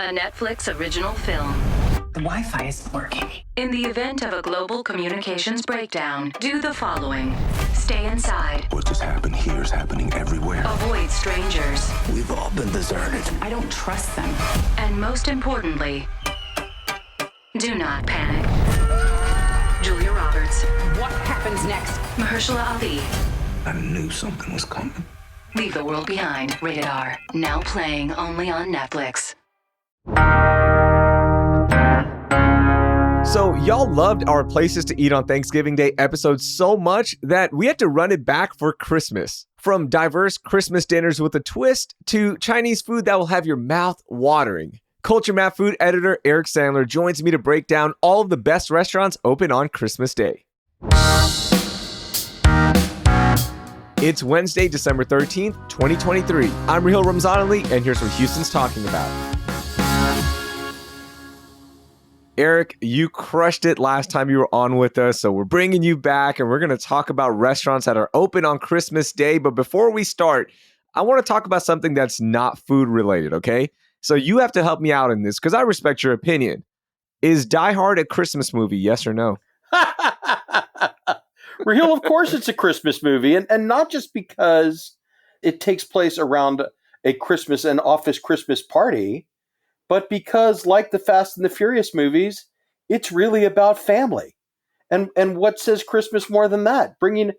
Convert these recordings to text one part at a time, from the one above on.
a Netflix original film. The Wi-Fi isn't working. In the event of a global communications breakdown, do the following. Stay inside. What just happened here is happening everywhere. Avoid strangers. We've all been deserted. I don't trust them. And most importantly, do not panic. Julia Roberts. What happens next? Mahershala Ali. I knew something was coming. Leave the World Behind. Rated R. Now playing only on Netflix. So y'all loved our Places to Eat on Thanksgiving Day episode so much that we had to run it back for Christmas. From diverse Christmas dinners with a twist to Chinese food that will have your mouth watering. CultureMap food editor Eric Sandler joins me to break down all of the best restaurants open on Christmas Day. It's Wednesday, December 13th, 2023. I'm Raheel Ramzanali, and here's what Houston's talking about. Eric, you crushed it last time you were on with us, so we're bringing you back, and we're going to talk about restaurants that are open on Christmas Day. But before we start, I want to talk about something that's not food related, okay? So you have to help me out in this, because I respect your opinion. Is Die Hard a Christmas movie, yes or no? Raheel, of course it's a Christmas movie, and not just because it takes place around a Christmas and office Christmas party, but because, like the Fast and the Furious movies, it's really about family. And what says Christmas more than that? Bringing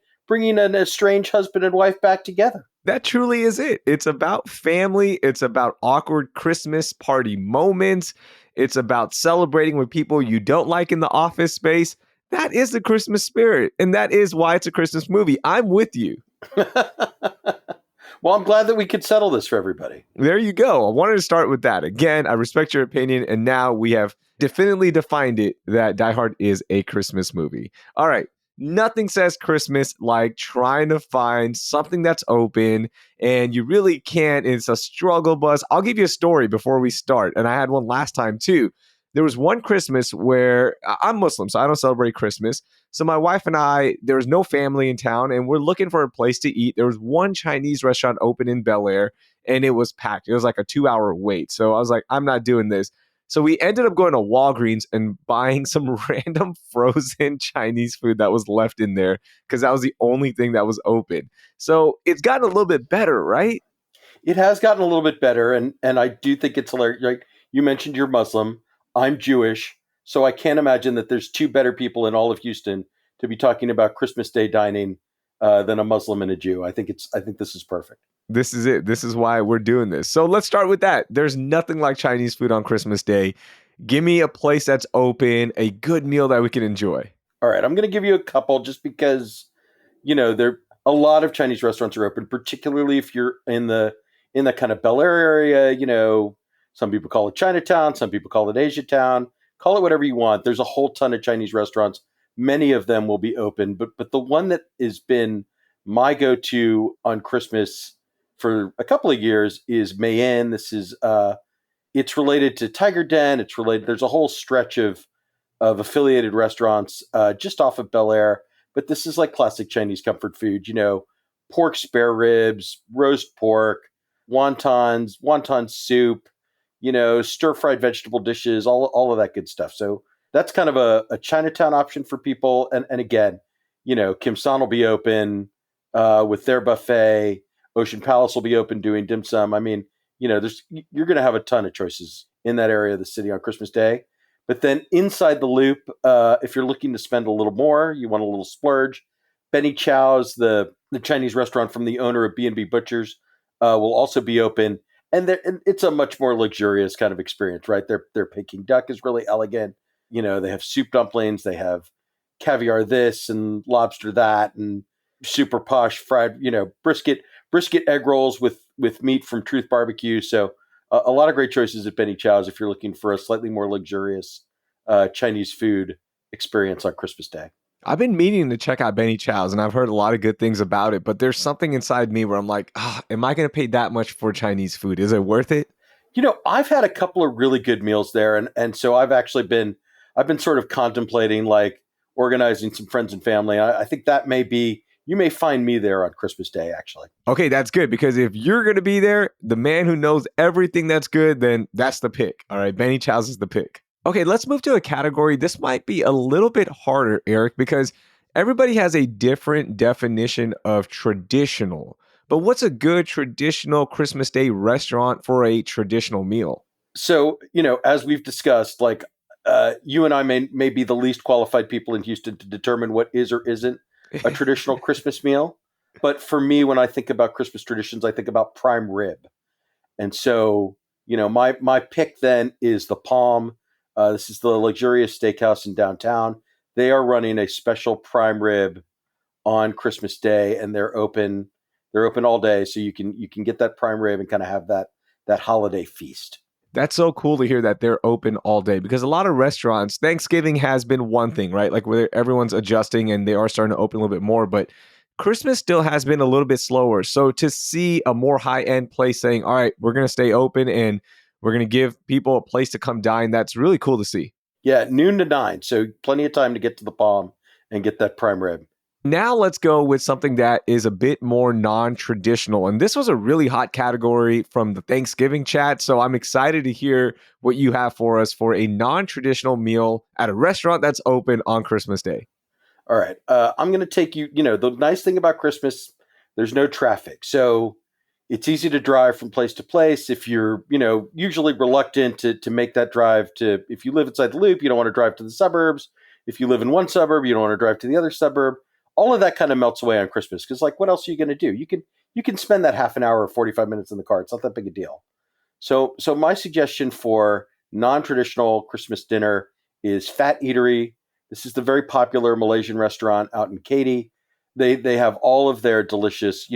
an estranged husband and wife back together. That truly is it. It's about family. It's about awkward Christmas party moments. It's about celebrating with people you don't like in the office space. That is the Christmas spirit. And that is why it's a Christmas movie. I'm with you. Well, I'm glad that we could settle this for everybody. There you go. I wanted to start with that. Again, I respect your opinion. And now we have definitively defined it that Die Hard is a Christmas movie. All right. Nothing says Christmas like trying to find something that's open and you really can't. It's a struggle bus. I'll give you a story before we start. And I had one last time too. There was one Christmas where I'm Muslim, so I don't celebrate Christmas. So my wife and I, there was no family in town and we're looking for a place to eat. There was one Chinese restaurant open in Bel Air and it was packed. It was like a 2-hour wait. So I was like, I'm not doing this. So we ended up going to Walgreens and buying some random frozen Chinese food that was left in there because that was the only thing that was open. So it's gotten a little bit better, right? It has gotten a little bit better. And I do think it's hilarious. Like you mentioned, you're Muslim. I'm Jewish, so I can't imagine that there's two better people in all of Houston to be talking about Christmas Day dining than a Muslim and a Jew. I think this is perfect. This is it. This is why we're doing this. So let's start with that. There's nothing like Chinese food on Christmas Day. Give me a place that's open, a good meal that we can enjoy. All right, I'm going to give you a couple just because, there a lot of Chinese restaurants are open, particularly if you're in the kind of Bel Air area, Some people call it Chinatown. Some people call it Asia Town. Call it whatever you want. There's a whole ton of Chinese restaurants. Many of them will be open. But the one that has been my go-to on Christmas for a couple of years is Mayan. This is it's related to Tiger Den. It's related. There's a whole stretch of affiliated restaurants just off of Bel Air. But this is like classic Chinese comfort food. Pork spare ribs, roast pork, wonton soup. Stir-fried vegetable dishes, all of that good stuff. So that's kind of a Chinatown option for people. And again, Kim San will be open with their buffet. Ocean Palace will be open doing dim sum. I mean, you're going to have a ton of choices in that area of the city on Christmas Day. But then inside the loop, if you're looking to spend a little more, you want a little splurge, Benny Chow's, the Chinese restaurant from the owner of B&B Butchers, will also be open. And it's a much more luxurious kind of experience, right? Their Peking duck is really elegant. They have soup dumplings, they have caviar this and lobster that, and super posh fried, brisket egg rolls with meat from Truth Barbecue. So a lot of great choices at Benny Chow's if you're looking for a slightly more luxurious Chinese food experience on Christmas Day. I've been meaning to check out Benny Chow's and I've heard a lot of good things about it, but there's something inside me where I'm like, am I going to pay that much for Chinese food? Is it worth it? I've had a couple of really good meals there. And so I've been sort of contemplating like organizing some friends and family. I think that may be, you may find me there on Christmas Day, actually. Okay, that's good because if you're going to be there, the man who knows everything that's good, then that's the pick. All right, Benny Chow's is the pick. Okay, let's move to a category. This might be a little bit harder, Eric, because everybody has a different definition of traditional. But what's a good traditional Christmas Day restaurant for a traditional meal? So, as we've discussed, like you and I may be the least qualified people in Houston to determine what is or isn't a traditional Christmas meal. But for me, when I think about Christmas traditions, I think about prime rib. And so, my pick then is the Palm. This is the luxurious steakhouse in downtown. They are running a special prime rib on Christmas Day, and they're open. They're open all day, so you can get that prime rib and kind of have that holiday feast. That's so cool to hear that they're open all day because a lot of restaurants, Thanksgiving has been one thing, right? Like where everyone's adjusting and they are starting to open a little bit more, but Christmas still has been a little bit slower. So to see a more high-end place saying, all right, we're going to stay open and we're going to give people a place to come dine, that's really cool to see. Yeah, noon to 9. So plenty of time to get to the Palm and get that prime rib. Now let's go with something that is a bit more non-traditional. And this was a really hot category from the Thanksgiving chat. So I'm excited to hear what you have for us for a non-traditional meal at a restaurant that's open on Christmas Day. All right. I'm going to take you, the nice thing about Christmas, there's no traffic. So it's easy to drive from place to place. If you're, usually reluctant to make that drive if you live inside the loop, you don't want to drive to the suburbs. If you live in one suburb, you don't want to drive to the other suburb. All of that kind of melts away on Christmas because, like, what else are you going to do? You can spend that half an hour or 45 minutes in the car. It's not that big a deal. So my suggestion for non-traditional Christmas dinner is Fat Eatery. This is the very popular Malaysian restaurant out in Katy. They have all of their delicious,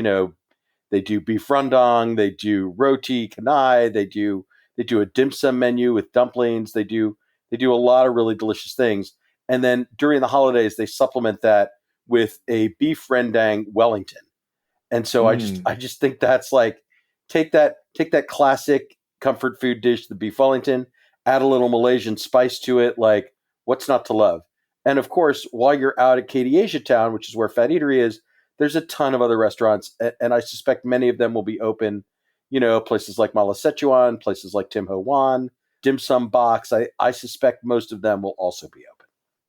they do beef rendang, they do roti canai, they do a dim sum menu with dumplings. They do a lot of really delicious things. And then during the holidays, they supplement that with a beef rendang Wellington. And so I just think that's like, take that classic comfort food dish, the beef Wellington, add a little Malaysian spice to it. Like, what's not to love? And of course, while you're out at Katy Asia Town, which is where Fat Eatery is, there's a ton of other restaurants. And I suspect many of them will be open, places like Mala Szechuan, places like Tim Ho Wan, Dim Sum Box. I suspect most of them will also be open.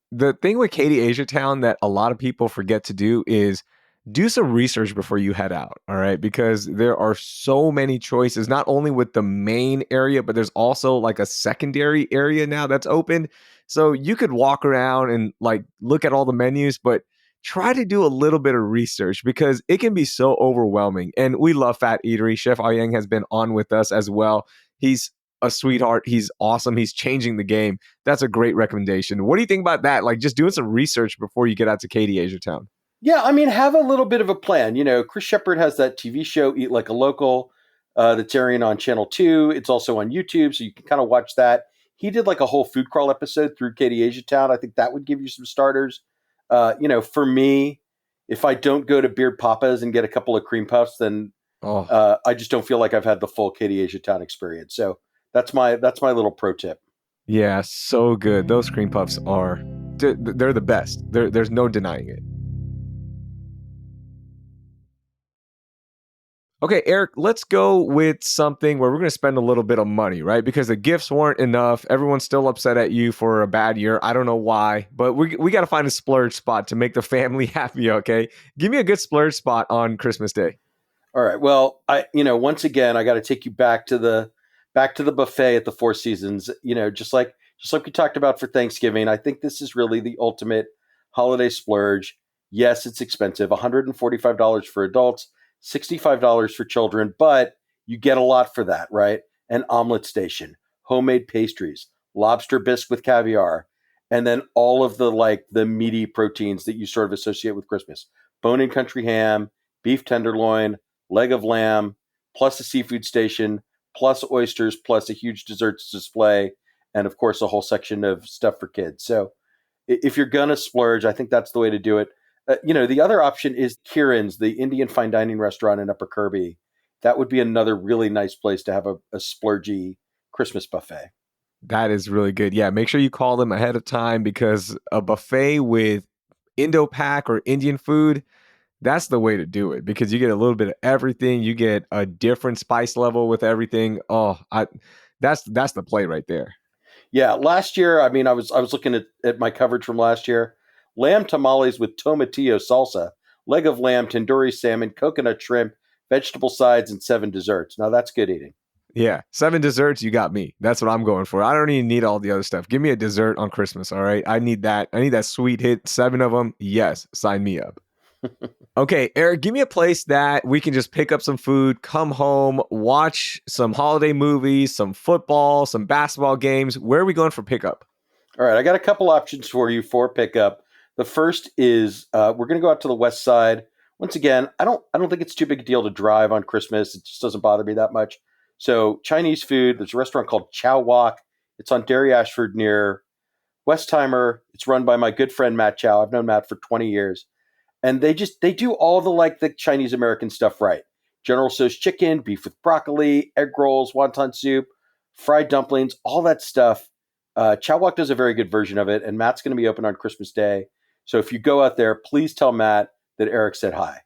The thing with Katy Asia Town that a lot of people forget to do is do some research before you head out, all right? Because there are so many choices, not only with the main area, but there's also like a secondary area now that's open. So you could walk around and like look at all the menus, but try to do a little bit of research because it can be so overwhelming. And we love Fat Eatery. Chef Aoyang has been on with us as well. He's a sweetheart. He's awesome. He's changing the game. That's a great recommendation. What do you think about that? Like just doing some research before you get out to Katy Asia Town. Yeah, I mean, have a little bit of a plan. Chris Shepard has that TV show, Eat Like a Local, that's airing on Channel 2. It's also on YouTube, so you can kind of watch that. He did like a whole food crawl episode through Katy Asia Town. I think that would give you some starters. For me, if I don't go to Beard Papa's and get a couple of cream puffs, then I just don't feel like I've had the full Katy Asia Town experience. So that's my little pro tip. Yeah, so good. Those cream puffs they're the best. There's no denying it. Okay, Eric, let's go with something where we're going to spend a little bit of money, right? Because the gifts weren't enough. Everyone's still upset at you for a bad year. I don't know why, but we got to find a splurge spot to make the family happy, okay? Give me a good splurge spot on Christmas Day. All right. Well, once again, I got to take you back to the buffet at the Four Seasons. Just like we talked about for Thanksgiving, I think this is really the ultimate holiday splurge. Yes, it's expensive, $145 for adults, $65 for children, but you get a lot for that, right? An omelet station, homemade pastries, lobster bisque with caviar, and then all of the meaty proteins that you sort of associate with Christmas. Bone-in country ham, beef tenderloin, leg of lamb, plus a seafood station, plus oysters, plus a huge desserts display, and of course a whole section of stuff for kids. So if you're going to splurge, I think that's the way to do it. The other option is Kieran's, the Indian fine dining restaurant in Upper Kirby. That would be another really nice place to have a splurgy Christmas buffet. That is really good. Yeah, make sure you call them ahead of time because a buffet with Indo-Pak or Indian food, That's the way to do it because you get a little bit of everything. You get a different spice level with everything. That's the play right there. Yeah, last year, I mean, I was looking at my coverage from last year. Lamb tamales with tomatillo salsa, leg of lamb, tandoori salmon, coconut shrimp, vegetable sides, and 7 desserts. Now that's good eating. Yeah, 7 desserts, you got me. That's what I'm going for. I don't even need all the other stuff. Give me a dessert on Christmas, all right? I need that. I need that sweet hit. 7 of them. Yes, sign me up. Okay, Eric, give me a place that we can just pick up some food, come home, watch some holiday movies, some football, some basketball games. Where are we going for pickup? All right, I got a couple options for you for pickup. The first is we're going to go out to the west side. Once again, I don't think it's too big a deal to drive on Christmas. It just doesn't bother me that much. So Chinese food, there's a restaurant called Chow Wok. It's on Derry Ashford near Westheimer. It's run by my good friend Matt Chow. I've known Matt for 20 years. And they do all the Chinese American stuff right. General Tso's chicken, beef with broccoli, egg rolls, wonton soup, fried dumplings, all that stuff. Chow Wok does a very good version of it, and Matt's going to be open on Christmas Day. So if you go out there, please tell Matt that Eric said hi.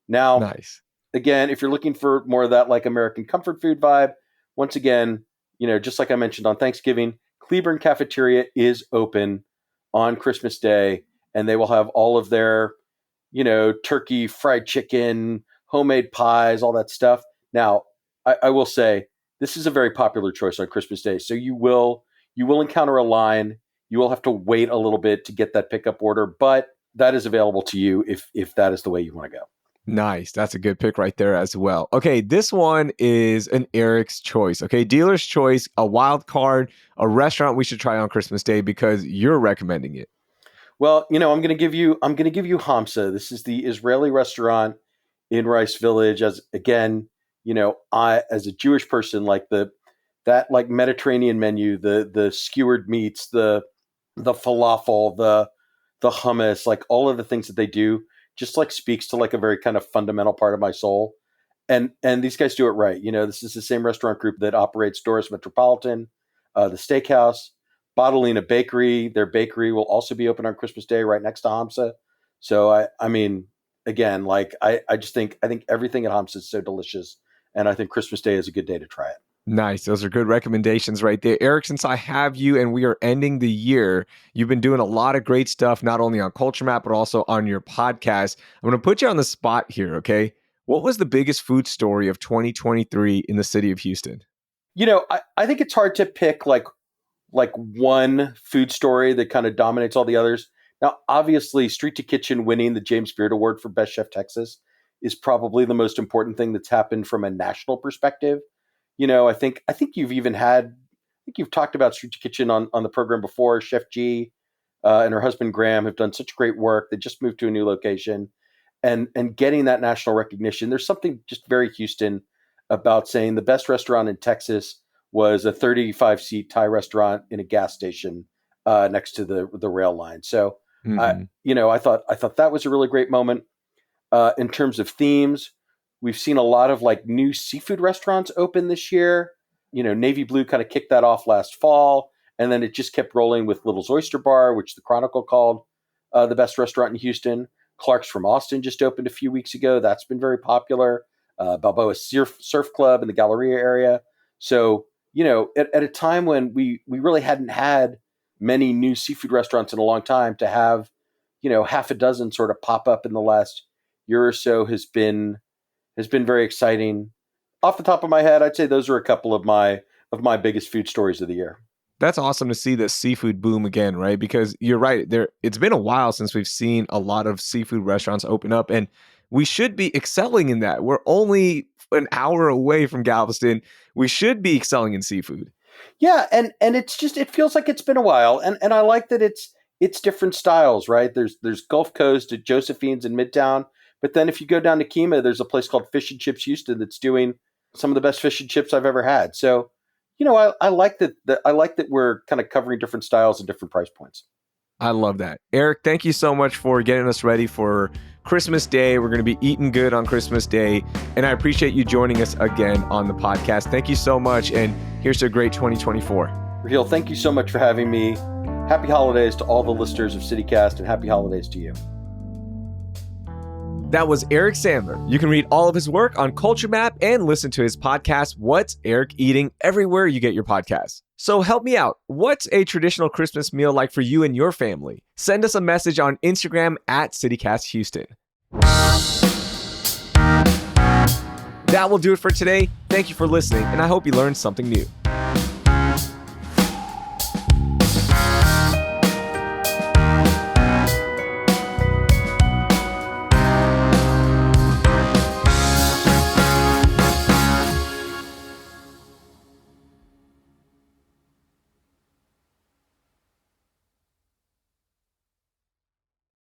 Now, Nice. Again, if you're looking for more of that like American comfort food vibe, once again, just like I mentioned on Thanksgiving, Cleburne Cafeteria is open on Christmas Day, and they will have all of their turkey, fried chicken, homemade pies, all that stuff. Now, I will say this is a very popular choice on Christmas Day. So you will encounter a line. You will have to wait a little bit to get that pickup order, but that is available to you if that is the way you want to go. Nice. That's a good pick right there as well. Okay, this one is an Eric's choice. Okay, dealer's choice, a wild card, a restaurant we should try on Christmas Day because you're recommending it. Well, I'm going to give you Hamsa. This is the Israeli restaurant in Rice Village. As again, I as a Jewish person like that Mediterranean menu, the skewered meats, the falafel, the hummus, like all of the things that they do, just speaks to a very kind of fundamental part of my soul. And these guys do it right. This is the same restaurant group that operates Doris Metropolitan, the Steakhouse. Bottolina Bakery, their bakery will also be open on Christmas Day right next to Hamsa. So I mean, again, I just think everything at Hamsa is so delicious, and I think Christmas Day is a good day to try it. Nice. Those are good recommendations right there. Eric, since I have you and we are ending the year, you've been doing a lot of great stuff, not only on CultureMap, but also on your podcast. I'm going to put you on the spot here, okay? What was the biggest food story of 2023 in the city of Houston? I think it's hard to pick one food story that kind of dominates all the others. Now, obviously, Street to Kitchen winning the James Beard Award for Best Chef Texas is probably the most important thing that's happened from a national perspective. I think you've talked about Street to Kitchen on the program before. Chef G and her husband Graham have done such great work. They just moved to a new location and getting that national recognition. There's something just very Houston about saying the best restaurant in Texas was a 35-seat Thai restaurant in a gas station next to the rail line. So, I thought that was a really great moment. In terms of themes, we've seen a lot of new seafood restaurants open this year. Navy Blue kind of kicked that off last fall, and then it just kept rolling with Little's Oyster Bar, which the Chronicle called the best restaurant in Houston. Clark's from Austin just opened a few weeks ago. That's been very popular. Balboa Surf Club in the Galleria area. So, at a time when we really hadn't had many new seafood restaurants in a long time, to have, half a dozen sort of pop up in the last year or so has been very exciting. Off the top of my head, I'd say those are a couple of my biggest food stories of the year. That's awesome to see the seafood boom again, right? Because you're right. It's been a while since we've seen a lot of seafood restaurants open up, and we should be excelling in that. We're only an hour away from Galveston. We should be excelling in seafood. Yeah, and it feels like it's been a while, and I like that it's different styles, right? There's Gulf Coast at Josephine's in Midtown, but then if you go down to Kemah, there's a place called Fish and Chips Houston that's doing some of the best fish and chips I've ever had. So, I like that. I like that we're kind of covering different styles and different price points. I love that. Eric, thank you so much for getting us ready for Christmas Day. We're going to be eating good on Christmas Day, and I appreciate you joining us again on the podcast. Thank you so much, and here's to a great 2024. Raheel, thank you so much for having me. Happy holidays to all the listeners of CityCast, and happy holidays to you. That was Eric Sandler. You can read all of his work on CultureMap and listen to his podcast, What's Eric Eating, everywhere you get your podcasts. So help me out. What's a traditional Christmas meal like for you and your family? Send us a message on Instagram at CityCastHouston. That will do it for today. Thank you for listening, and I hope you learned something new.